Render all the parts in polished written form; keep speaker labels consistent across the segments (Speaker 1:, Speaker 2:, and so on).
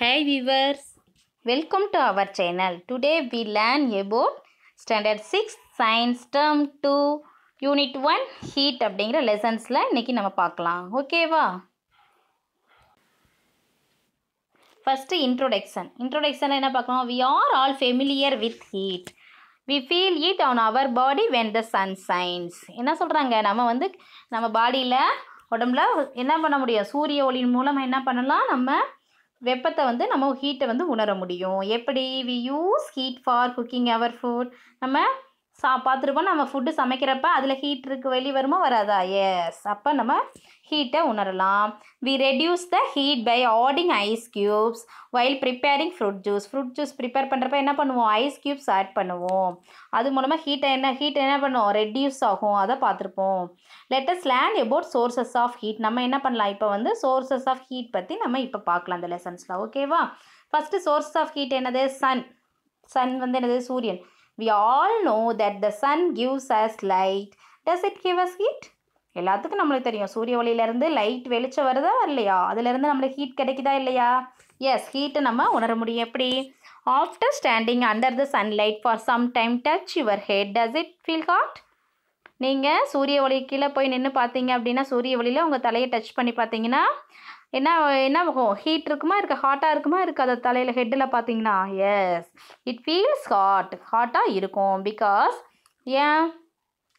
Speaker 1: Hi viewers, welcome to our channel. Today we learn about Standard 6 Science Term 2 Unit 1 Heat அப்படிங்கிற lessonsல இன்னைக்கு நம்ம பார்க்கலாம். ஓகேவா? First introduction. Introduction என்ன பார்க்கலாம்? We are all familiar with heat. We feel it on our body when the sun shines. என்ன சொல்கிறாங்க? நம்ம பாடியில் உடம்புல என்ன பண்ண முடியும்? சூரிய ஒளியின் மூலமாக என்ன பண்ணலாம்? நம்ம வெப்பத்தை நம்ம ஹீட்டை உணர முடியும். எப்படி? We use heat for cooking our food. நம்ம பார்த்துருப்போம், நம்ம ஃபுட்டு சமைக்கிறப்ப அதில் ஹீட் இருக்குது, வெளியே வருமா வராதா? எஸ், அப்போ நம்ம ஹீட்டை உணரலாம். We reduce the heat by adding ice cubes while preparing fruit juice. Fruit juice prepare பண்ணுறப்ப என்ன பண்ணுவோம்? ஐஸ் க்யூப்ஸ் ஆட் பண்ணுவோம். அது மூலமாக ஹீட் என்ன பண்ணுவோம்? ரெடியூஸ் ஆகும். அதை பார்த்துருப்போம். Let us learn about sources of heat. நம்ம என்ன பண்ணலாம்? இப்போ சோர்சஸ் ஆஃப் ஹீட் பற்றி நம்ம இப்போ பார்க்கலாம் இந்த லெசன்ஸில். ஓகேவா? ஃபஸ்ட்டு சோர்சஸ் ஆஃப் ஹீட் என்னது? சன் என்னது? சூரியன். We all know that the sun gives us light. Does it give us heat? எல்லாத்துக்கும் நம்மளுக்கு தெரியும், சூரிய ஒளியிலேருந்து லைட் வெளிச்சம் வருதா இல்லையா? அதுலேருந்து நம்மளுக்கு ஹீட் கிடைக்குதா இல்லையா? எஸ், ஹீட்டை நம்ம உணர முடியும். எப்படி? After standing under the sunlight for some time touch your head. Does it feel hot? நீங்கள் சூரிய ஒளி கீழே போய் நின்று பார்த்தீங்க அப்படின்னா, சூரிய ஒளியில் உங்கள் தலையை டச் பண்ணி பார்த்தீங்கன்னா என்ன ஆகும்? ஹீட் இருக்குமா, ஹாட்டாக இருக்குமா, இருக்காது தலையில் ஹெட்டில் பார்த்தீங்கன்னா? எஸ், இட் ஃபீல்ஸ் ஹாட்டாக இருக்கும். பிகாஸ் ஏன்?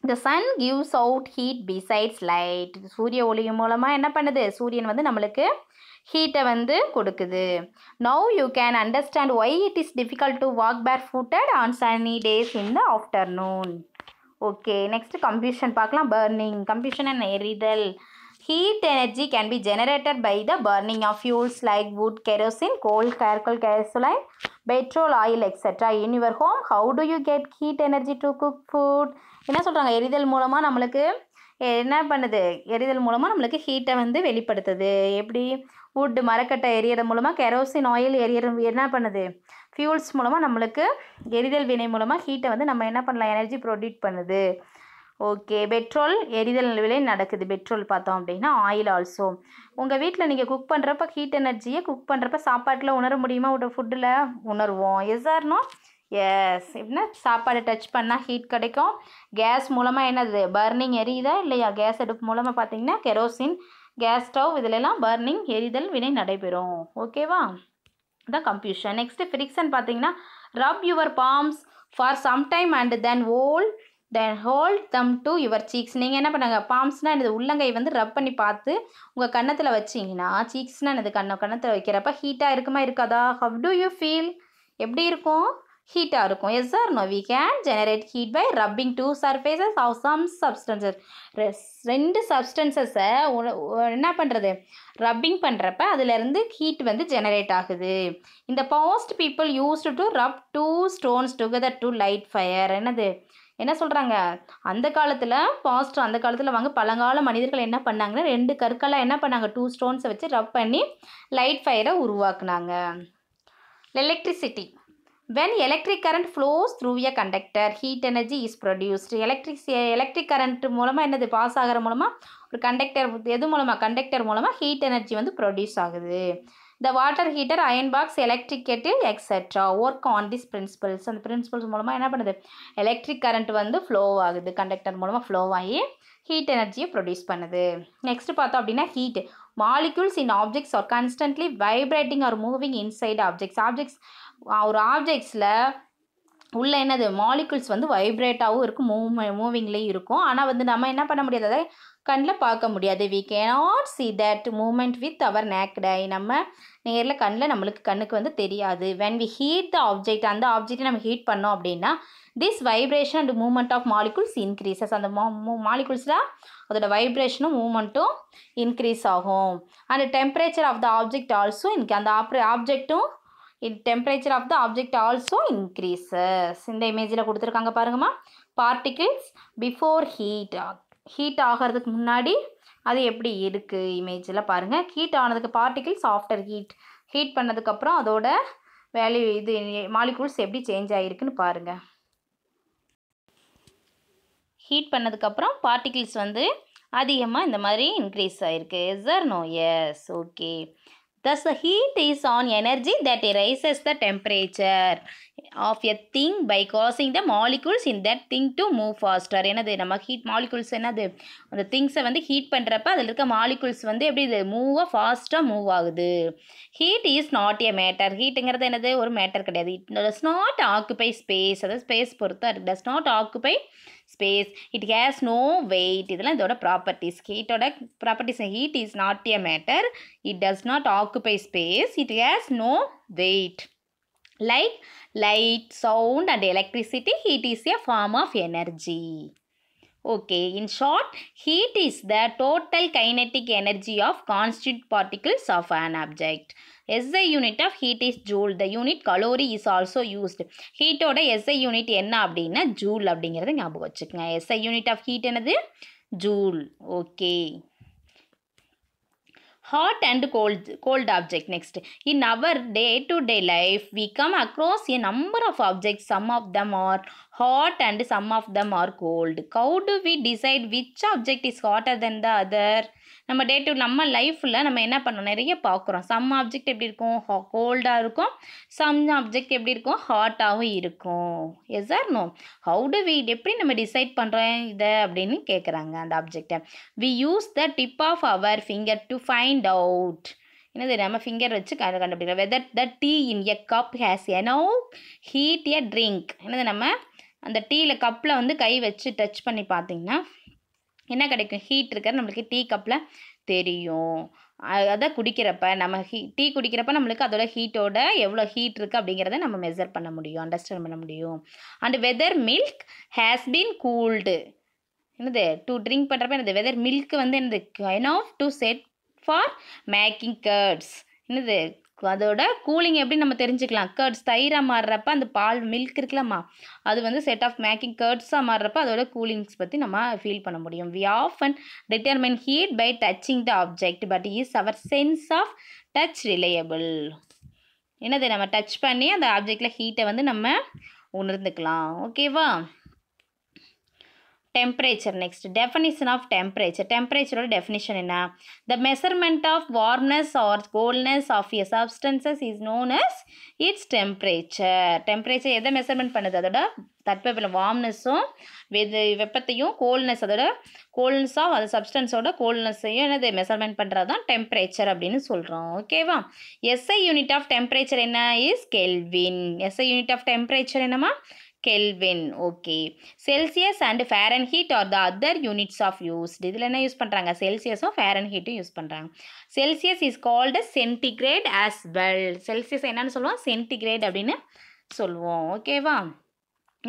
Speaker 1: The sun gives out heat besides light. சூரிய ஒளி மூலமாக என்ன பண்ணுது? சூரியன் நம்மளுக்கு ஹீட்டை கொடுக்குது. Now you can understand why it is difficult to walk bare footed on sunny days in the afternoon. Okay, next combustion பார்க்கலாம். பர்னிங். கம்ப்யூஷன் என்ன? எரிதல். Heat energy can be generated by the burning of fuels like wood, kerosene, coal, charcoal, gasoline, petrol, oil, etc. In your home, how do you get heat energy to cook food? என்ன சொல்கிறாங்க? எரிதல் மூலமாக நம்மளுக்கு என்ன பண்ணுது? எரிதல் மூலமாக நம்மளுக்கு ஹீட்டை வெளிப்படுத்துது. எப்படி? வுட், மரக்கட்டை எரியறது மூலமாக, கெரோசின் ஆயில் என்ன பண்ணுது? ஃபியூல்ஸ் மூலமாக நம்மளுக்கு எரிதல் வினை மூலமாக ஹீட்டை நம்ம என்ன பண்ணலாம்? எனர்ஜி ப்ரொடியூஸ் பண்ணுது. ஓகே, பெட்ரோல் எரிதல் விலை நடக்குது. பெட்ரோல் பார்த்தோம் அப்படின்னா ஆயில் ஆல்சோ. உங்கள் வீட்டில் நீங்கள் குக் பண்ணுறப்ப ஹீட் எனர்ஜியை குக் பண்ணுறப்ப சாப்பாட்டில் உணர முடியுமா? ஃபுட்டில் உணர்வோம். Yes or no? எஸ். எப்படின்னா சாப்பாடு டச் பண்ணால் ஹீட் கிடைக்கும். கேஸ் மூலமாக என்னது? பர்னிங் எரியுதா இல்லையா? கேஸ் அடுப்பு மூலமாக பார்த்தீங்கன்னா கெரோசின், கேஸ் ஸ்டவ் இதிலெல்லாம் பர்னிங் எரிதல் வினை நடைபெறும். ஓகேவா? The combustion. நெக்ஸ்ட்டு ஃப்ரிக்ஷன் பார்த்தீங்கன்னா, rub your palms for some time and then hold them to your cheeks. நீங்கள் என்ன பண்ணாங்க? பாம்ஸ்னால் எனது உள்ளங்கை ரப் பண்ணி பார்த்து உங்கள் கன்னத்தில் வச்சிங்கன்னா, சீக்ஸ்னால் எனது கன்னத்தில் வைக்கிறப்ப ஹீட்டாக இருக்குமா இருக்காதா? How do you feel? எப்படி இருக்கும்? ஹீட்டாக இருக்கும். Yes or no? We can generate heat by rubbing two surfaces of some substances. ரெண்டு சப்ஸ்டன்சஸை என்ன பண்ணுறது? ரப்பிங் பண்ணுறப்ப அதிலேருந்து ஹீட் ஜெனரேட் ஆகுது. இந்த past people used to rub two stones together to light fire. என்ன சொல்கிறாங்க? அந்த காலத்தில் பழங்கால மனிதர்கள் என்ன பண்ணாங்கன்னா, ரெண்டு கற்களை என்ன பண்ணாங்க? டூ ஸ்டோன்ஸை வச்சு ரப் பண்ணி லைட் ஃபயரை உருவாக்குனாங்க. Electricity. When electric current flows through a conductor, heat energy is produced. Electric current மூலமாக என்னது? பாஸ் ஆகிற மூலமாக ஒரு கண்டக்டர் மூலமாக ஹீட் எனர்ஜி ப்ரொடியூஸ் ஆகுது. The water heater, iron box, electric kettle, etc. work on these principles. அந்த principles மூலமாக என்ன பண்ணுது? எலக்ட்ரிக் கரண்ட் ஃப்ளோ ஆகுது. கண்டக்டர் மூலமாக ஃப்ளோ ஆகி ஹீட் எனர்ஜியை ப்ரொடியூஸ் பண்ணுது. நெக்ஸ்ட் பார்த்தோம் அப்படின்னா, heat molecules in objects are constantly vibrating are moving inside objects. ஒரு ஆப்ஜெக்ட்ஸில் உள்ள என்னது? மாலிகுல்ஸ் வைப்ரேட்டாகவும் இருக்கும், மூவிங்லேயும் இருக்கும். ஆனால் நம்ம என்ன பண்ண முடியாது? அதை கண்ணில் பார்க்க முடியாது. We cannot see that movement with our naked eye. நம்ம நேரில் கண்ணுக்கு தெரியாது. When we heat the object, அந்த ஆப்ஜெக்டை நம்ம ஹீட் பண்ணோம் அப்படின்னா, this vibration and movement of molecules increases. அந்த மாலிகுல்ஸில் அதோட வைப்ரேஷனும் மூமெண்ட்டும் இன்க்ரீஸ் ஆகும். And temperature of the object also அந்த ஆப்ஜெக்ட்டும் temperature of the object also increases. இந்த இமேஜில் கொடுத்துருக்காங்க பாருங்கம்மா. பார்ட்டிகிள்ஸ் பிஃபோர் ஹீட் ஆகிறதுக்கு முன்னாடி அது எப்படி இருக்குது இமேஜில் பாருங்கள். ஹீட் ஆனதுக்கு பார்ட்டிகிள்ஸ் ஆஃப்டர் ஹீட் பண்ணதுக்கப்புறம் அதோட வேல்யூ மாலிகூல்ஸ் எப்படி சேஞ்ச் ஆகிருக்குன்னு பாருங்கள். ஹீட் பண்ணதுக்கப்புறம் பார்ட்டிகிள்ஸ் அதிகமாக இந்த மாதிரி இன்க்ரீஸ் ஆகிருக்கு. Yes or no? Yes. Okay. Thus, the heat is an energy that raises the temperature of a thing by causing the molecules in that thing to move faster. என்னது நம்ம heat molecules என்னது அந்த திங்ஸை வந்து heat பண்ணுறப்ப அதில் இருக்க molecules வந்து எப்படி இது ஃபாஸ்ட்டாக மூவ் ஆகுது. Heat is not a matter. ஹீட்டுங்கிறது என்னது ஒரு மேட்டர் கிடையாது. It does not occupy space. அதாவது ஸ்பேஸ் பொறுத்து it does not occupy space. It has no weight. இதெல்லாம் இதோட ப்ராப்பர்ட்டிஸ். ஹீட்டோட properties. Heat is not a matter. It does not occupy space. It has no weight. Like light, sound and electricity, heat is a form of energy. Okay, in short, heat is the total kinetic energy of constant particles of an object. SI unit of heat is joule. The unit calorie is also used. Heat oda SI unit என்ன அப்படின்னா joule அப்படிங்கிறத ஞாபகம் வச்சுக்கங்க. SI unit of heat என்னது joule. Okay. Hot and cold object. Next, in our day-to-day life, we come across a number of objects. Some of them are hot and some of them are cold. How do we decide which object is hotter than the other? நம்ம லைஃப்பில் நம்ம என்ன பண்ணோம், நிறைய பார்க்குறோம். Some object எப்படி இருக்கும், கோல்டாக இருக்கும். சம் ஆப்ஜெக்ட் எப்படி இருக்கும், ஹாட்டாகவும் இருக்கும். Yes or no? How to we, எப்படி நம்ம டிசைட் பண்ணுறோம் இதை அப்படின்னு கேட்குறாங்க அந்த ஆப்ஜெக்டை. We use the tip of our finger to find out. என்னது நம்ம ஃபிங்கர் வச்சு கண்டுபிடிக்கிறோம். Whether the tea in a cup has enough heat a drink. என்னது நம்ம அந்த டீயில் கப்பில் வந்து கை வச்சு டச் பண்ணி பார்த்தீங்கன்னா என்ன கிடைக்கும், ஹீட் இருக்கிறது நம்மளுக்கு டீ கப்பில் தெரியும். அதை குடிக்கிறப்ப நம்ம டீ குடிக்கிறப்ப நம்மளுக்கு அதோட ஹீட்டோட எவ்வளோ ஹீட் இருக்குது அப்படிங்கிறத நம்ம மெஷர் பண்ண முடியும், அண்டர்ஸ்டாண்ட் பண்ண முடியும். And whether milk has been cooled. என்னது டு ட்ரிங்க் பண்ணுறப்ப என்னது வெதர் மில்க் வந்து என்னது enough to set for making curds. என்னது அதோட கூலிங் எப்படி நம்ம தெரிஞ்சுக்கலாம், கர்ட்ஸ் தயிராக மாறுறப்ப அந்த பால் மில்க் இருக்குல்லம்மா அது வந்து செட் ஆஃப் மேக்கிங் கர்ட்ஸாக மாறுறப்ப அதோட கூலிங்ஸ் பற்றி நம்ம ஃபீல் பண்ண முடியும். We often determine heat by touching the object but is our sense of touch reliable. என்னது நம்ம டச் பண்ணி அந்த ஆப்ஜெக்டில் ஹீட்டை வந்து நம்ம உணர்ந்துக்கலாம். ஓகேவா? Temperature. Next, definition of temperature. Temperature definition என்ன, the measurement of warmness or coldness of a substances is known as its temperature. Temperature எதை மெஷர்மெண்ட் பண்ணுது, அதோட தட்பவெப்பம் வார்ம்னஸும் வெப்பத்தையும், கோல்ட்னஸ் அதோட கோல்ட்னஸ் ஆஃப் அது சப்ஸ்டன்ஸோட கோல்ட்னஸையும் என்னது மெஷர்மெண்ட் பண்ணுறது தான் டெம்பரேச்சர் அப்படின்னு சொல்கிறோம். ஓகேவா? எஸ்ஐ யூனிட் ஆஃப் டெம்பரேச்சர் என்ன is kelvin. SI unit of temperature என்னமா kelvin. Okay. Celsius and Fahrenheit are the other units of used. இதில் என்ன யூஸ் பண்ணுறாங்க, செல்சியஸும் ஃபேரன்ஹீட்டும் யூஸ் பண்ணுறாங்க. Celsius is called centigrade as well. Celsius என்னன்னு சொல்லுவோம், சென்டிகிரேட் அப்படின்னு சொல்லுவோம். ஓகேவா?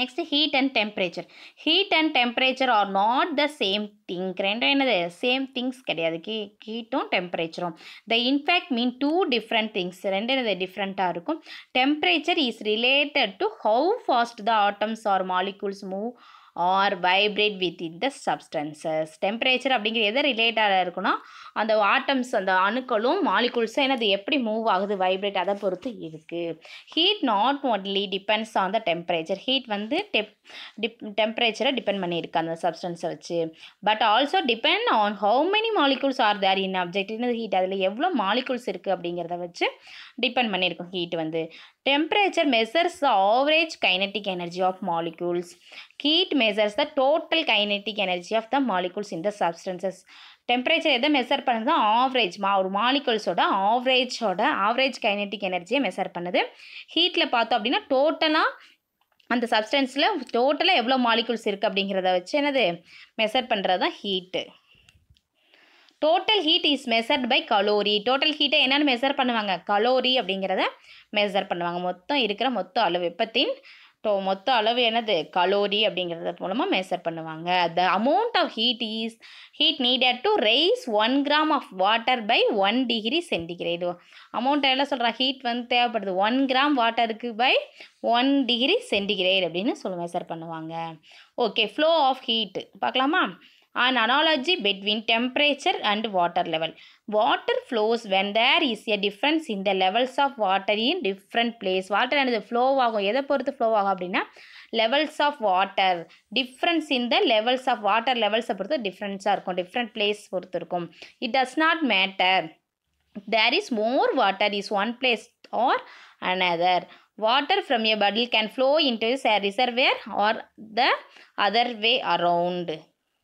Speaker 1: Next, heat and temperature. Heat and temperature are not the same thing. ரெண்டும் என்னது சேம் திங்ஸ் கிடையாது. ஹீட்டும் டெம்பரேச்சரும் the in fact mean two different things. ரெண்டு என்னது டிஃப்ரெண்ட்டாக இருக்கும். Temperature is related to how fast the atoms or molecules move or vibrate within the substances. Temperature அப்படிங்கிற எதை ரிலேட்டடாக இருக்குன்னா அந்த ஆட்டம்ஸ் அந்த அணுக்களும் மாலிகூல்ஸும் என்னது எப்படி மூவ் ஆகுது, வைப்ரேட் அதை பொறுத்து இருக்குது. Heat not only depends on the temperature. Heat வந்து டெம்பரேச்சரை டிபெண்ட் பண்ணியிருக்கு அந்த சப்ஸ்டன்ஸை வச்சு. But also depend on how many molecules are there in object. என்னது ஹீட் அதில் எவ்வளோ மாலிகூல்ஸ் இருக்குது அப்படிங்கிறத வச்சு டிபெண்ட் பண்ணியிருக்கும் ஹீட் வந்து. Temperature measures the average kinetic energy of molecules. Heat measures the total kinetic energy of the molecules in the substances. Temperature எதை measure பண்ணுது, ஆவரேஜ் ஒரு மாலிகுல்ஸோட ஆவரேஜ் கைனெட்டிக் எனர்ஜியை மெஷர் பண்ணுது. ஹீட்டில் பார்த்தோம் அப்படின்னா டோட்டலாக அந்த சப்ஸ்டன்ஸில் டோட்டலாக எவ்வளோ மாலிகுல்ஸ் இருக்குது அப்படிங்கிறத வச்சு என்னது மெஷர் பண்ணுறது தான் heat. Total heat is measured by calorie. Total ஹீட்டை என்னென்னு மெஷர் பண்ணுவாங்க, கலோரி அப்படிங்கிறத மெஷர் பண்ணுவாங்க. மொத்தம் இருக்கிற மொத்த அளவு வெப்பத்தின் மொத்த அளவு என்னது கலோரி அப்படிங்கிறது மூலமாக மெஷர் பண்ணுவாங்க. The amount of heat needed to raise 1 gram of water by 1 degree centigrade. Amount எல்லாம் சொல்கிறா, ஹீட் வந்து தேவைப்படுது 1 gram வாட்டருக்கு பை 1 degree சென்டிகிரேட் அப்படின்னு மெஷர் பண்ணுவாங்க. ஓகே, ஃப்ளோ ஆஃப் ஹீட் பார்க்கலாமா. An analogy between temperature and water level. Water flows when there is a difference in the levels of water in different place. Water and the flow ஆகும் எதை பொறுத்து flow ஆகும் அப்படின்னா levels of water. Difference in the levels of water levels பொறுத்து டிஃப்ரென்ஸாக இருக்கும், different place பொறுத்து இருக்கும். It does not matter there is more water is one place or another. Water from a bottle can flow into a reservoir or the other way around.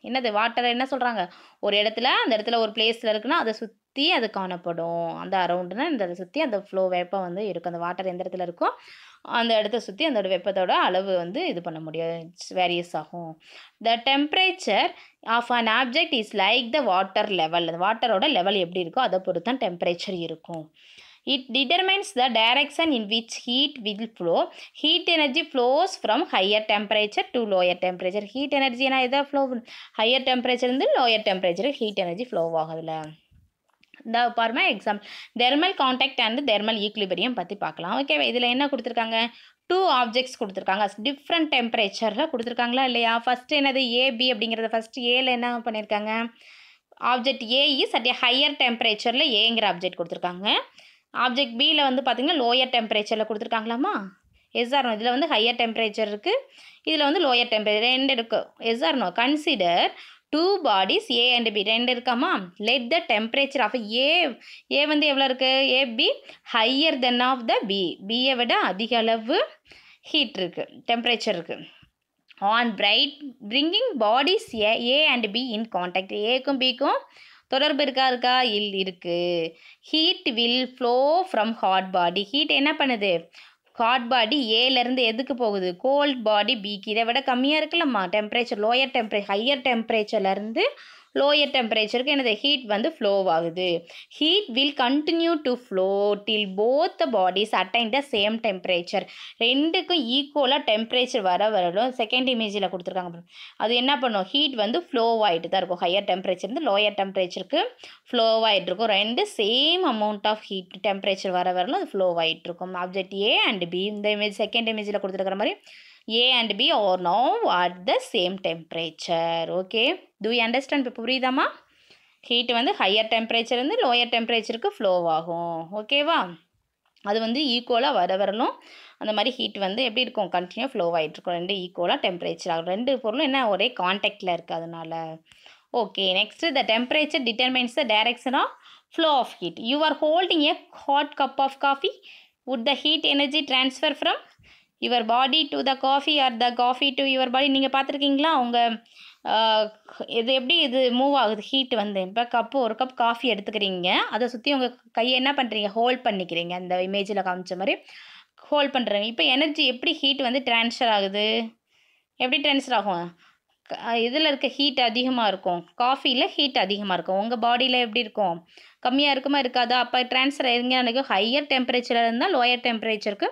Speaker 1: என்னது water என்ன சொல்கிறாங்க, ஒரு இடத்துல அந்த இடத்துல ஒரு பிளேஸில் இருக்குன்னா அதை சுற்றி அது காணப்படும். அந்த அரவுண்டுனா இந்த அதை சுற்றி அந்த ஃப்ளோ வெப்பம் வந்து இருக்கும். அந்த வாட்டர் எந்த இடத்துல இருக்கோ அந்த இடத்த சுற்றி அந்த வெப்பத்தோட அளவு வந்து இது பண்ண முடியாது, வேரியஸ் ஆகும். The temperature of an object is like the water level. அந்த வாட்டரோட லெவல் எப்படி இருக்கோ அதை பொறுத்து தான் டெம்பரேச்சர் இருக்கும். It determines the direction in which heat will flow. Heat energy flows from higher temperature to lower temperature. Heat energy na edha flow higher temperature இருந்து lower temperature heat energy flow ஆகுதுல. இந்த பாருமா example thermal contact and thermal equilibrium பற்றி பார்க்கலாம். ஓகேவா, இதில் என்ன கொடுத்துருக்காங்க, 2 objects கொடுத்துருக்காங்க, டிஃப்ரெண்ட் டெம்பரேச்சரில் கொடுத்துருக்காங்களா இல்லையா. ஃபஸ்ட்டு என்னது ஏபி அப்படிங்கிறத ஃபஸ்ட்டு ஏல என்ன பண்ணியிருக்காங்க, object A is at a higher டெம்பரேச்சரில் ஏங்கிற ஆப்ஜெக்ட் கொடுத்துருக்காங்க. ஆப்ஜெக்ட் பியில் வந்து பார்த்திங்கன்னா லோயர் டெம்பரேச்சரில் கொடுத்துருக்காங்களாமா. எஸ்ஆர்னோ இதில் வந்து ஹையர் டெம்பரேச்சர் இருக்குது, இதில் வந்து லோயர் டெம்பரேச்சர் ரெண்டு இருக்குது. எஸ்ஆர்னோ consider 2 bodies A and B ரெண்டு இருக்காமா. let the temperature of A வந்து எவ்வளோ இருக்குது, AB higher then of the பியை விட அதிக அளவு ஹீட் இருக்குது, டெம்பரேச்சர் இருக்குது. On bringing bodies A and B in contact, ஏக்கும் பிக்கும் தொடர்பு இருக்கா இருக்குது. Heat will flow from hot body. Heat என்ன பண்ணுது, ஹாட் பாடி ஏலேருந்து எதுக்கு போகுது, கோல்ட் பாடி பிக்கு. இதை விட கம்மியாக இருக்குல்லம்மா டெம்பரேச்சர், லோயர் டெம்பரேச்சர் ஹையர் டெம்பரேச்சர்லேருந்து லோயர் டெம்பரேச்சருக்கு எனது ஹீட் வந்து ஃப்ளோ ஆகுது. Heat will continue to flow till both the bodies attain the same temperature. ரெண்டுக்கும் ஈக்குவலாக டெம்பரேச்சர் வரலும் செகண்ட் இமேஜில் கொடுத்துருக்காங்க. அது என்ன பண்ணும், ஹீட் வந்து ஃப்ளோ ஆகிட்டு தான் இருக்கும். ஹையர் டெம்பரேச்சர் லோயர் டெம்பரேச்சருக்கு ஃப்ளோ ஆகிட்டு இருக்கும். ரெண்டு same amount of heat temperature வரலும் அது ஃப்ளோ ஆகிட்டு இருக்கும். ஆப்ஜெக்ட் ஏ அண்ட் பி இந்த இமேஜ் செகண்ட் இமேஜில் கொடுத்துருக்கிற மாதிரி A and B are now at the same temperature. Okay, do you understand? இப்போ புரியுதாமா, ஹீட் வந்து ஹையர் டெம்பரேச்சர் வந்து லோயர் டெம்பரேச்சருக்கு ஃப்ளோ ஆகும். ஓகேவா, அது வந்து ஈக்குவலாக வரலும் அந்த மாதிரி ஹீட் வந்து எப்படி இருக்கும், கண்டினியூ ஃப்ளோ ஆகிட்டு இருக்கும். ரெண்டு ஈக்குவலாக டெம்பரேச்சர் ஆகும். ரெண்டு பொருளும் என்ன ஒரே கான்டாக்டில் இருக்குது அதனால. Okay, next the temperature determines the direction of flow of heat. You are holding a hot cup of coffee. would the heat energy transfer from your body to the coffee or the coffee to your body? நீங்கள் பார்த்துருக்கீங்களா உங்கள் இது எப்படி இது move ஆகுது heat வந்து. இப்போ ஒரு கப் காஃபி எடுத்துக்கிறீங்க, அதை சுற்றி உங்கள் கையை என்ன பண்ணுறீங்க, ஹோல்ட் பண்ணிக்கிறீங்க. அந்த இமேஜில் காமிச்ச மாதிரி ஹோல்ட் பண்ணுறீங்க. இப்போ எனர்ஜி எப்படி ஹீட் வந்து ட்ரான்ஸ்ஃபர் ஆகுது, எப்படி ட்ரான்ஸ்ஃபர் ஆகும், இதில் இருக்க ஹீட் அதிகமாக இருக்கும், காஃபியில் ஹீட் அதிகமாக இருக்கும், உங்கள் பாடியில் எப்படி இருக்கும், கம்மியாக இருக்குமா இருக்காதா. அப்போ ட்ரான்ஸ்ஃபர் எங்கே நினைக்கும், ஹையர் டெம்பரேச்சரில் இருந்தால் லோயர் டெம்பரேச்சருக்கு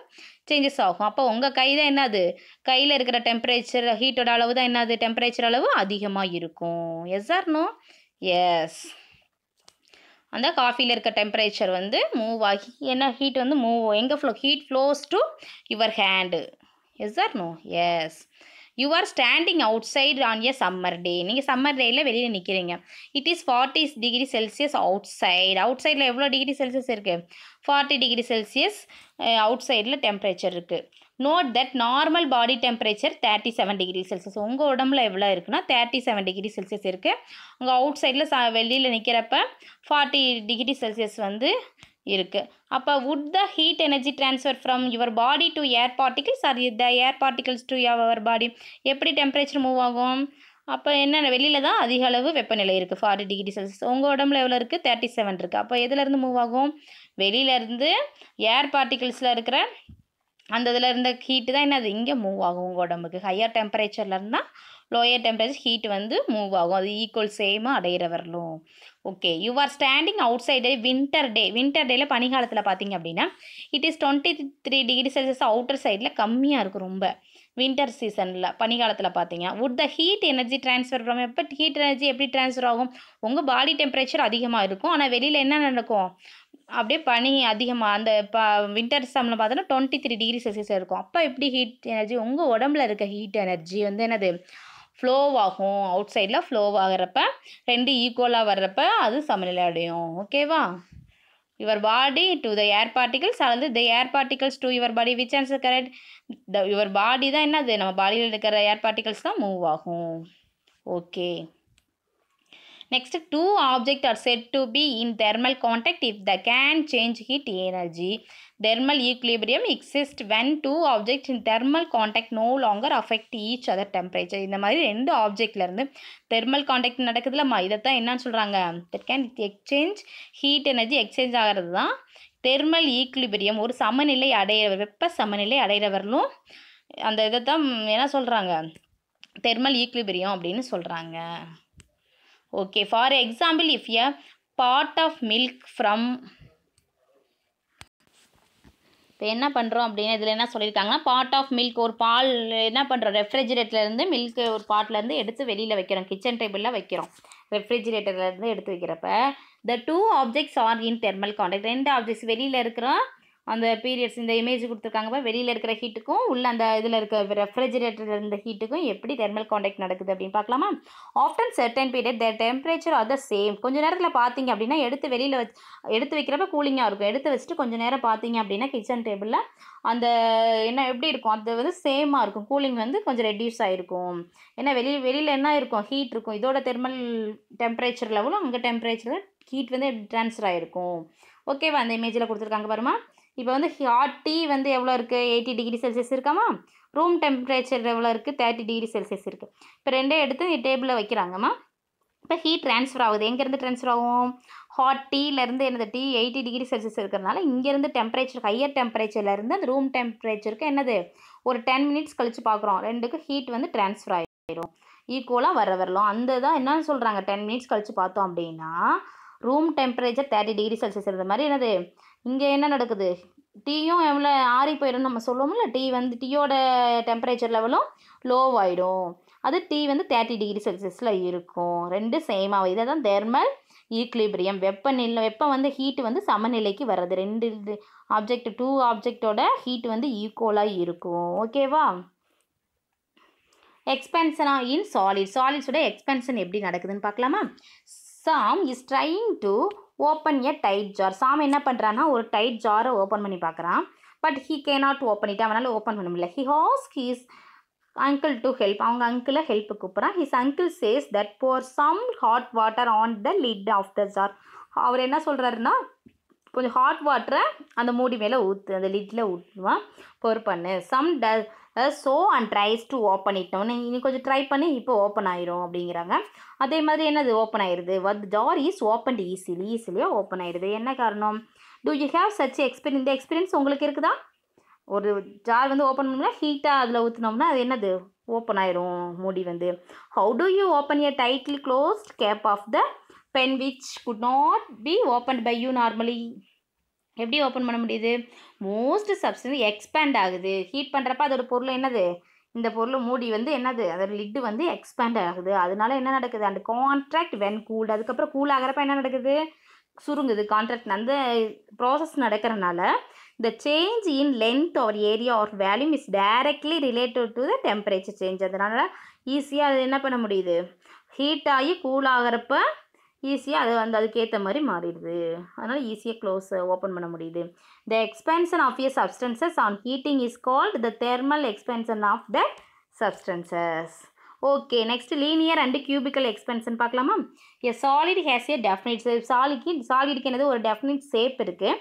Speaker 1: சேஞ்சஸ் ஆகும். அப்போ உங்கள் கை தான் என்னது, கையில் இருக்கிற டெம்பரேச்சர் ஹீட்டோட அளவு தான் என்னது, டெம்பரேச்சர் அளவு அதிகமாக இருக்கும். Yes or no? எஸ். அந்த காஃபியில் இருக்க டெம்பரேச்சர் வந்து மூவ் ஆகி என்ன ஹீட் வந்து எங்கே heat flows to your hand. Yes or no? Yes. You are standing outside on a summer day. நீங்கள் சம்மர் டேயில் வெளியில் நிற்கிறீங்க. It is 40 degree Celsius outside. அவுட் சைடில் எவ்வளோ டிகிரி செல்சியஸ் இருக்குது, 40 டிகிரி செல்சியஸ் அவுட் சைடில் டெம்பரேச்சர் இருக்குது. Note that normal body temperature 37 degree Celsius. உங்கள் உடம்புல எவ்வளோ இருக்குன்னா 37 டிகிரி செல்சியஸ் இருக்குது. உங்கள் அவுட் சைடில் வெளியில் நிற்கிறப்ப 40 டிகிரி செல்சியஸ் வந்து இருக்குது. அப்போ would the heat energy transfer from your body to air particles or the air particles to your body? எப்படி டெம்பரேச்சர் மூவ் ஆகும், அப்போ என்ன வெளியில் தான் அதிக அளவு வெப்பநிலை இருக்குது 40 டிகிரி செல்சியஸ், உங்கள் உடம்புல எவ்வளோ இருக்குது 37 இருக்குது. அப்போ எதுலேருந்து மூவ் ஆகும், வெளியிலேருந்து ஏர் பார்ட்டிகிள்ஸில் இருக்கிற அந்த இதில் இருந்த ஹீட்டு தான் என்னது இங்கே மூவ் ஆகும் உங்கள் உடம்புக்கு. ஹையர் டெம்பரேச்சரில் இருந்தால் லோயர் டெம்பரேச்சர் ஹீட் வந்து மூவ் ஆகும், அது ஈக்குவல் சேமாக அடையிற வரலும். Okay, you are standing out side winter day. Winter டேயில் பனிக்காலத்தில் பார்த்தீங்க அப்படின்னா it is 23 degree Celsius outer சைடில் கம்மியாக இருக்கும் ரொம்ப. வின்டர் சீசனில் பனிக்காலத்தில் பார்த்தீங்க would the heat energy transfer from, எப்போ ஹீட் எனர்ஜி எப்படி ட்ரான்ஸ்ஃபர் ஆகும், உங்கள் பாடி டெம்பரேச்சர் அதிகமாக இருக்கும், ஆனால் வெளியில் என்ன நடக்கும், அப்படியே பனி அதிகமாக அந்த வின்டர் சம்மில் பார்த்தோன்னா 23 டிகிரி செல்சியஸ் இருக்கும். அப்போ எப்படி ஹீட் எனர்ஜி உங்கள் உடம்புல இருக்க ஹீட் எனர்ஜி வந்து என்னது ஃப்ளோ ஆகும். அவுட் சைடில் ஃப்ளோ ஆகிறப்ப ரெண்டு ஈக்குவலாக வர்றப்ப அது சமநிலை அடையும். ஓகேவா, your body to the air particles அல்லது the air particles to your body, which answer correct, your body தான் என்னது நம்ம பாடியில் இருக்கிற ஏர் பார்ட்டிகல்ஸ் தான் மூவ் ஆகும். Okay, Next, two objects are said to be in thermal contact if they can change heat energy. Thermal equilibrium exists when two objects in thermal contact no longer affect each other temperature. இந்த மாதிரி ரெண்டு ஆப்ஜெக்ட்ல இருந்து thermal contact நடக்குதுலம்மா, இதைத்தான் என்னன்னு சொல்கிறாங்க, that can exchange heat energy exchange ஆகிறது தான் thermal equilibrium. ஒரு சமநிலை அடையிற வெப்ப சமநிலை அடைகிறவர்களும் அந்த இதை தான் என்ன சொல்கிறாங்க, தெர்மல் ஈக்குலிபிரியம் அப்படின்னு சொல்கிறாங்க. Okay, for example if a pot of milk from, இப்போ என்ன பண்ணுறோம் அப்படின்னா இதில் என்ன சொல்லியிருக்காங்கன்னா, பாட் ஆஃப் மில்க், ஒரு பால் என்ன பண்ணுறோம், ரெஃப்ரிஜிரேட்டர்லேருந்து மில்க் ஒரு பாட்டிலேருந்து எடுத்து வெளியில் வைக்கிறோம், கிச்சன் டேபிளில் வைக்கிறோம். ரெஃப்ரிஜிரேட்டர்லேருந்து எடுத்து வைக்கிறப்ப the two objects are in thermal contact. ரெண்டு ஆப்ஜெக்ட்ஸ் வெளியில் இருக்கிறோம், அந்த பீரியட்ஸ் இந்த இமேஜ் கொடுத்துருக்காங்க, வெளியில் இருக்கிற ஹீட்டுக்கும் உள்ள அந்த இதில் இருக்க ரெஃப்ரிஜிரேட்டரில் இருந்த ஹீட்டுக்கும் எப்படி தெர்மல் கான்டாக்ட் நடக்குது அப்படின்னு பார்க்கலாமா. After certain period the temperature R the same. கொஞ்சம் நேரத்தில் பார்த்தீங்க அப்படின்னா எடுத்து வெளியில் எடுத்து வைக்கிறப்ப கூலிங்காக இருக்கும், எடுத்து வச்சுட்டு கொஞ்சம் நேரம் பார்த்தீங்க அப்படின்னா கிச்சன் டேபிளில் அந்த என்ன எப்படி இருக்கும், அது வந்து சேமாக இருக்கும், கூலிங் வந்து கொஞ்சம் ரெடியூஸ் ஆகிருக்கும். ஏன்னா வெளியில் என்ன இருக்கும், ஹீட் இருக்கும், இதோட தெர்மல் டெம்பரேச்சர் லெவலும் அங்கே டெம்பரேச்சரில் ஹீட் வந்து ட்ரான்ஸ்ஃபர் ஆகிருக்கும். ஓகேவா, அந்த இமேஜில் கொடுத்துருக்காங்க பாருமா. இப்போ வந்து ஹாட் டீ வந்து எவ்வளோ இருக்குது, 80 டிகிரி செல்சியஸ் இருக்காமா. ரூம் டெம்பரேச்சர் எவ்வளோ இருக்குது, 30 டிகிரி செல்சியஸ் இருக்குது. இப்போ ரெண்டே எடுத்து டேபிளில் வைக்கிறாங்கம்மா. இப்போ ஹீட் ட்ரான்ஸ்ஃபர் ஆகுது, எங்கேருந்து ட்ரான்ஸ்ஃபர் ஆகும், ஹாட் டீலேருந்து என்னது, டீ 80 டிகிரி செல்சியஸ் இருக்கிறதுனால இங்கேருந்து டெம்பரேச்சர் ஹையர் டெம்பரேச்சர்லேருந்து அந்த ரூம் டெம்பரேச்சருக்கு என்னது ஒரு 10 மினிட்ஸ் கழித்து பார்க்குறோம், ரெண்டுக்கும் ஹீட் வந்து ட்ரான்ஸ்ஃபர் ஆகிடும், ஈக்குவலாக வரலாம். அந்த தான் என்னன்னு சொல்கிறாங்க, 10 மினிட்ஸ் கழித்து பார்த்தோம் அப்படின்னா ரூம் டெம்பரேச்சர் 30 டிகிரி செல்சியஸ் இருந்த மாதிரி என்னது இங்கே என்ன நடக்குது, டீயும் எவ்வளோ ஆறி போயிடும்னு நம்ம சொல்லுவோம்ல, டீ வந்து டீயோட டெம்பரேச்சர் லெவலும் லோவாகிடும், அது டீ வந்து 30 டிகிரி செல்சியஸில் இருக்கும், ரெண்டு சேமாக. இதை தான் தெர்மல் ஈக்குலிபிரியம். வெப்பம் வந்து ஹீட்டு வந்து சமநிலைக்கு வர்றது, ரெண்டு ஆப்ஜெக்ட் டூ ஆப்ஜெக்டோட ஹீட் வந்து ஈக்குவலாக இருக்கும். ஓகேவா. எக்ஸ்பென்ஷன் இன் சாலிட்ஸோட எக்ஸ்பென்ஷன் எப்படி நடக்குதுன்னு பார்க்கலாமா. Sam is trying to open a tight jar. Sam என்ன பண்ணுறான்னா ஒரு டைட் ஜாரை ஓப்பன் பண்ணி பார்க்குறான், but he cannot open it, அவனால் ஓப்பன் பண்ண முடியல. He ask his uncle to help, அவங்க அங்கிளை ஹெல்ப் கூப்பிட்றான். His uncle says that pour some hot water on the lid of the jar. அவர் என்ன சொல்கிறாருன்னா, கொஞ்சம் ஹாட் வாட்டரை அந்த மூடி மேலே ஊற்று, அந்த லிட்டில் ஊற்றுவான், போர் பண்ணு. Some so and tries to open it, நீ கொஞ்சம் ட்ரை பண்ணி இப்போ ஓப்பன் ஆயிரும் அப்படிங்கிறாங்க. அதே மாதிரி என்னது ஓப்பன் ஆயிடுது, ஜார் இஸ் ஓப்பன் ஈஸிலியாக ஓப்பன் ஆயிடுது. என்ன காரணம், do you have such experience, இந்த எக்ஸ்பீரியன்ஸ் உங்களுக்கு இருக்குதா, ஒரு ஜார் வந்து ஓப்பன் பண்ணோம்னா ஹீட்டாக அதில் ஊற்றினோம்னா அது என்னது ஓப்பன் ஆயிரும் மூடி வந்து. How do you open a tightly closed cap of the pen which could not be open by you normally. எப்படி ஓப்பன் பண்ண முடியுது, மோஸ்ட் சப்ஸ்டன்ஸ் எக்ஸ்பேண்ட் ஆகுது, ஹீட் பண்ணுறப்ப அதோட பொருள் என்னது, இந்த பொருள் மூடி வந்து என்னது அதோட லிட்டு வந்து எக்ஸ்பேண்ட் ஆகுது, அதனால என்ன நடக்குது, அந்த கான்ட்ராக்ட் வென் கூல்டு, அதுக்கப்புறம் கூல் ஆகிறப்ப என்ன நடக்குது, சுருங்குது, கான்ட்ராக்ட் அந்த process நடக்கிறனால the change in length or area or volume is directly related to the temperature change. அதனால ஈஸியாக அது என்ன பண்ண முடியுது, ஹீட் ஆகி கூல் ஆகிறப்ப ஈஸியாக அது வந்து அதுக்கேற்ற மாதிரி மாறிடுது, அதனால் ஈஸியாக ஓப்பன் பண்ண முடியுது. The expansion of a substances on heating is called the thermal expansion of the substances. ஓகே, next linear and cubical expansion பார்க்கலாமா. A solid has a definite shape. சாலிடுக்கு என்னது ஒரு definite shape இருக்குது.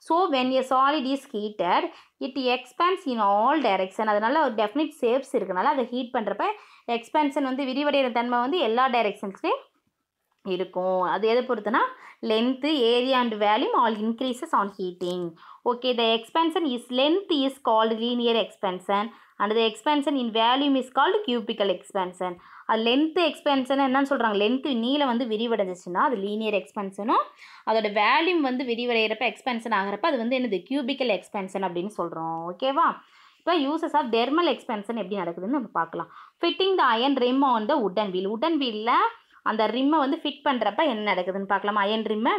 Speaker 1: So when a solid is heated it expands in all direction. அதனால் ஒரு definite shapes இருக்கனால அதை heat பண்ணுறப்ப எக்ஸ்பென்ஷன் வந்து விரிவடைகிற தன்மை வந்து எல்லா டைரெக்ஷன்ஸ்லேயும் இருக்கும். அது எதை பொறுத்துனா length, area and volume all increases on heating. Okay, the expansion is length is called linear expansion and the expansion in volume is called cubical எக்ஸ்பென்ஷன். அது லென்த்து எக்ஸ்பென்ஷன் என்னன்னு சொல்கிறாங்க, லென்த்து நீளம் வந்து விரிவடைஞ்சிச்சுன்னா அது லீனியர் எக்ஸ்பென்ஷனும், அதோட வேல்யூம் வந்து விரிவடைகிறப்ப எக்ஸ்பென்ஷன் ஆகிறப்ப அது வந்து என்னது கியூபிக்கல் எக்ஸ்பென்ஷன் அப்படின்னு சொல்கிறோம். ஓகேவா. இப்போ யூசஸ் ஆஃப் தெர்மல் எக்ஸ்பென்ஷன் எப்படி நடக்குதுன்னு நம்ம பார்க்கலாம். Fitting the iron rim on the wooden wheel. Wooden வீலில் அந்த ரிம்மை வந்து ஃபிட் பண்ணுறப்ப என்ன நடக்குதுன்னு பார்க்கலாம். Iron ரிம்மை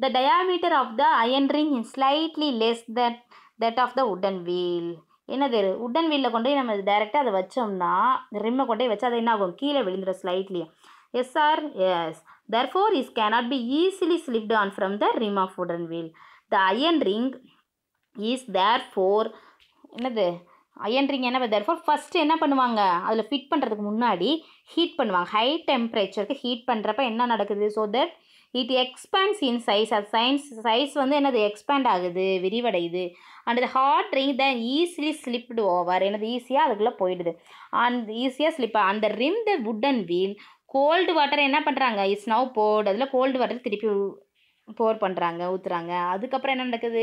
Speaker 1: the diameter of the iron ring is slightly less that of the wooden wheel. என்னது உட்டன் வீலில் கொண்டு போய் நம்ம டைரெக்டாக அதை வச்சோம்னா ரிம்மை கொண்டு போய் வச்சு அதை என்ன ஆகும், கீழே விழுந்துடும் slightly. Yes or yes. therefore is cannot be easily slipped on from the rim of wooden wheel. The iron ring is therefore என்னது அயன் ரிங் என்ன therefore ஃபஸ்ட்டு என்ன பண்ணுவாங்க அதில் ஃபிட் பண்ணுறதுக்கு முன்னாடி ஹீட் பண்ணுவாங்க. ஹை டெம்பரேச்சருக்கு ஹீட் பண்ணுறப்ப என்ன நடக்குது? So that it expands in size. அது சைஸ் வந்து என்னது எக்ஸ்பேண்ட் ஆகுது, விரிவடையுது. And the hot ring the easily slipped over, என்னது ஈஸியாக அதுக்குள்ளே போயிடுது. அண்ட் ஈஸியாக ஸ்லிப் அந்த ரிம் த வுடன் வீல் கோல்டு வாட்டர் என்ன பண்ணுறாங்க இஸ் நவ் போர்டு, அதில் கோல்டு வாட்டர் திருப்பி போர் பண்ணுறாங்க, ஊற்றுறாங்க. அதுக்கப்புறம் என்ன நடக்குது?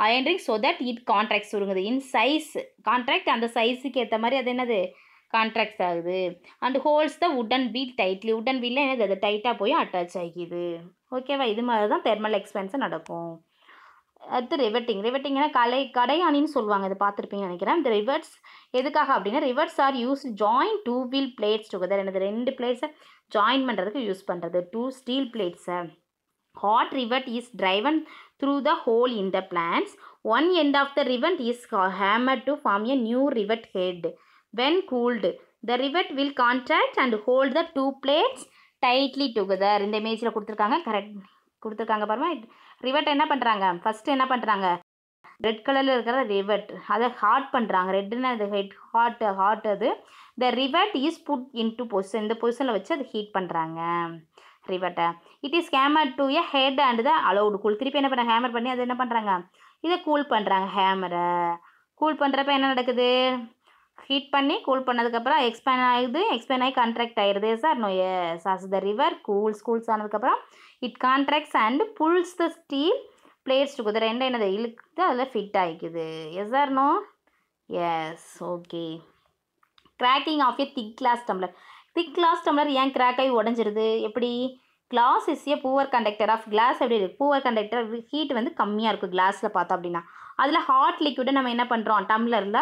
Speaker 1: Iron ring so that it contract சுருங்குது இன் சைஸ். கான்ட்ராக்ட் அந்த சைஸுக்கு ஏற்ற மாதிரி அது என்னது கான்ட்ராக்ட்ஸ் ஆகுது. அண்ட் ஹோல்ஸ் த வுடன் வீல் டைட்லி. வுடன் வீலில் என்னது அது டைட்டாக போய் அட்டாச் ஆகிக்குது. ஓகேவா? இது மாதிரி தான் தெர்மல் எக்ஸ்பென்ஷன் நடக்கும். அடுத்து ரிவெட்டிங். ரிவெட்டிங்னா கடையாணின்னு சொல்லுவாங்க, இதை பார்த்துருப்பீங்கன்னு நினைக்கிறேன். இந்த ரிவர்ட்ஸ் எதுக்காக அப்படின்னா rivets are use join 2 wheel plates together. என்னது 2 பிளேட்ஸை ஜாயின் பண்ணுறதுக்கு யூஸ் பண்ணுறது. 2 ஸ்டீல் பிளேட்ஸை. Hot rivet is driven through the hole in the planks. One end of the rivet is hammered to form a new rivet head. When cooled, the rivet will contract and hold the 2 plates tightly together. இந்த இமேஜில் கொடுத்துருக்காங்க, correct கொடுத்துருக்காங்க பாருங்க. Rivet என்ன பண்ணுறாங்க? First என்ன பண்ணுறாங்க? Red கலரில் இருக்கிற ரிவெட் அதை ஹாட் பண்ணுறாங்க. ரெட்டுன்னு அது ஹெட் ஹாட் அது. The rivet is put into position. இந்த பொசிஷனில் வச்சு அது ஹீட் பண்ணுறாங்க ரிவெட்டை. It is hammer to a head and the allowed cool. திருப்பி என்ன பண்ணுறாங்க? ஹேமர் பண்ணி அதை என்ன பண்ணுறாங்க? இதை கூல் பண்ணுறாங்க. ஹேமரை கூல் பண்ணுறப்ப என்ன நடக்குது? ஹீட் பண்ணி கூல் பண்ணதுக்கப்புறம் எக்ஸ்பேண்ட் ஆகுது. எக்ஸ்பேண்ட் ஆகி கான்ட்ராக்ட் ஆகிடுது. Sir no yes. As the river cools ஆனதுக்கப்புறம் it contracts and pulls the steel plates together. என்னது இழுத்து அதில் ஃபிட் ஆகிக்குது. Yes or no? Yes. Okay. Cracking of a thick glass tumbler. Thick glass tumbler ஏன் crack ஆகி உடஞ்சிருது? எப்படி? Glass is a poor conductor of glass. எப்படி இருக்குது? புவர் கண்டக்டர், ஹீட் வந்து கம்மியாக இருக்கும் கிளாஸில் பார்த்தோம் அப்படின்னா. அதில் ஹாட் லிக்விடை நம்ம என்ன பண்ணுறோம்? டம்ளரில்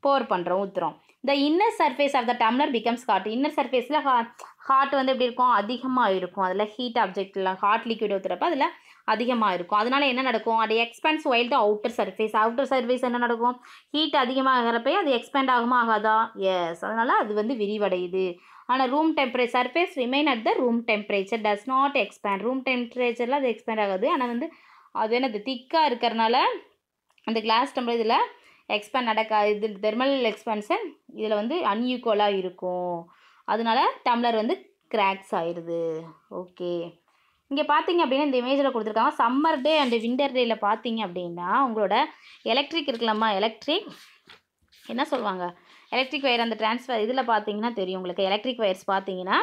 Speaker 1: போர் பண்ணுறோம், ஊற்றுறோம். The inner surface of the tumbler becomes hot. Inner சர்ஃபேஸில் ஹாட் வந்து எப்படி இருக்கும்? அதிகமாக இருக்கும். அதில் ஹீட் ஆப்ஜெக்டில் ஹாட் லிக்விட் ஊற்றுறப்ப அதில் அதிகமாக இருக்கும். அதனால என்ன நடக்கும்? அது expands while the outer surface. Outer surface என்ன நடக்கும்? ஹீட் அதிகமாகிறப்ப அது எக்ஸ்பேண்ட் ஆகுமா ஆகாதா? எஸ். அதனால் அது வந்து விரிவடையுது. ஆனால் room temperature surface remain at the room temperature does not expand. Room டெம்பரேச்சரில் அது எக்ஸ்பேண்ட் ஆகாது. ஆனால் வந்து அது என்னது திக்காக இருக்கிறனால அந்த கிளாஸ் டம்ளர் இதில் எக்ஸ்பேண்ட் நடக்காது. இது தெர்மல் எக்ஸ்பென்ஷன் இதில் வந்து அன்ஈக்குவலாக இருக்கும். அதனால டம்ளர் வந்து கிராக்ஸ் ஆயிடுது. ஓகே. இங்கே பார்த்தீங்க அப்படின்னா இந்த இமேஜில் கொடுத்துருக்காங்க. சம்மர் டே அண்ட் வின்டர் டேயில் பார்த்தீங்க அப்படின்னா உங்களோட எலக்ட்ரிக் இருக்கலாமா? எலக்ட்ரிக் என்ன சொல்லுவாங்க? எலக்ட்ரிக் ஒயர் அந்த ட்ரான்ஸ்ஃபர் இதில் பார்த்தீங்கன்னா தெரியும் உங்களுக்கு. எலக்ட்ரிக் ஒயர்ஸ் பார்த்தீங்கன்னா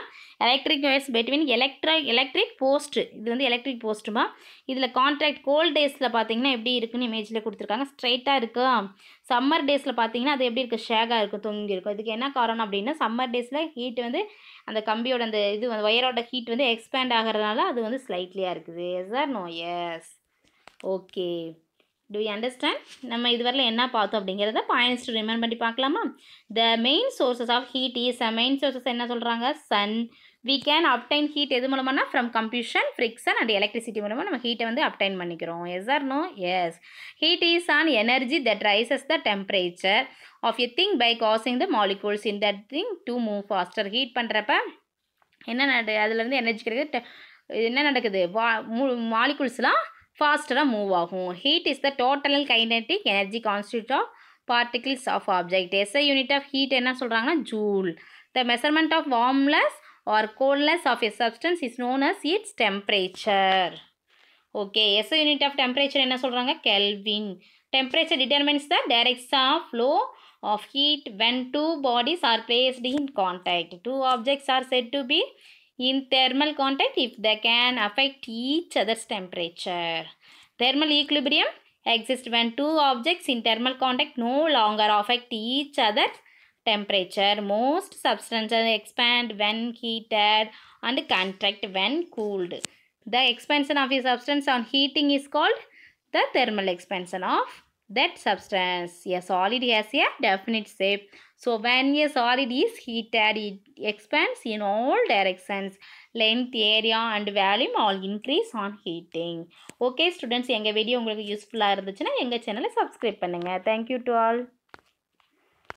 Speaker 1: electric wires between electric post. இது வந்து எலக்ட்ரிக் போஸ்ட்டுமா. இதில் கான்ட்ராக்ட் கோல்ட் டேஸில் பார்த்தீங்கன்னா எப்படி இருக்குன்னு இமேஜில் கொடுத்துருக்காங்க. ஸ்ட்ரைட்டாக இருக்கும். சம்மர் டேஸில் பார்த்தீங்கன்னா அது எப்படி இருக்குது? ஷேகாக இருக்கும், தொங்கி இருக்கும். இதுக்கு என்ன காரணம் அப்படின்னா சம்மர் டேஸில் ஹீட் வந்து அந்த கம்பியோட அந்த இது ஒயரோட ஹீட் வந்து எக்ஸ்பேண்ட் ஆகிறதுனால அது வந்து ஸ்லைட்லியாக இருக்குது. Yes or no? Yes. Okay. Do you understand? நம்ம இதுவரையில் என்ன பார்த்தோம் அப்படிங்கிறத பாயிண்ட்ஸ் ரிமைண்ட் பண்ணி பார்க்கலாமா? The main sources of heat is main sources என்ன சொல்கிறாங்க? Sun. We can obtain heat எது மூலமானா from combustion, friction and electricity மூலமாக நம்ம ஹீட்டை வந்து அப்டைன் பண்ணிக்கிறோம். Yes or no? Yes. Heat is an energy that rises the temperature of a thing by causing the molecules in that thing to move faster. Heat பண்ணுறப்ப என்ன அதுலேருந்து energy கிடைக்குது. என்ன நடக்குது? மாலிகூல்ஸ்லாம் ஃபாஸ்டராக மூவ் ஆகும். Heat is the total kinetic energy constitute of particles of object. SI unit of heat என்ன சொல்கிறாங்கன்னா joule. The measurement of warmness or coldness of a substance is known as its temperature. Okay. SI unit of temperature என்ன சொல்கிறாங்க? Kelvin. Temperature determines the direction of flow of heat when two bodies are placed in contact. Two objects are said to be in thermal contact if they can affect each other's temperature. Thermal equilibrium exists when two objects in thermal contact no longer affect each other's temperature. Most substances expand when heated and contract when cooled. The expansion of a substance on heating is called the thermal expansion of that substance. A solid has a definite shape. So when a solid is heated, it expands in all directions. Length, area and volume all increase on heating. Okay students, எங்கள் video உங்களுக்கு யூஸ்ஃபுல்லாக இருந்துச்சுன்னா எங்கள் சேனலை subscribe பண்ணுங்கள். Thank you to all.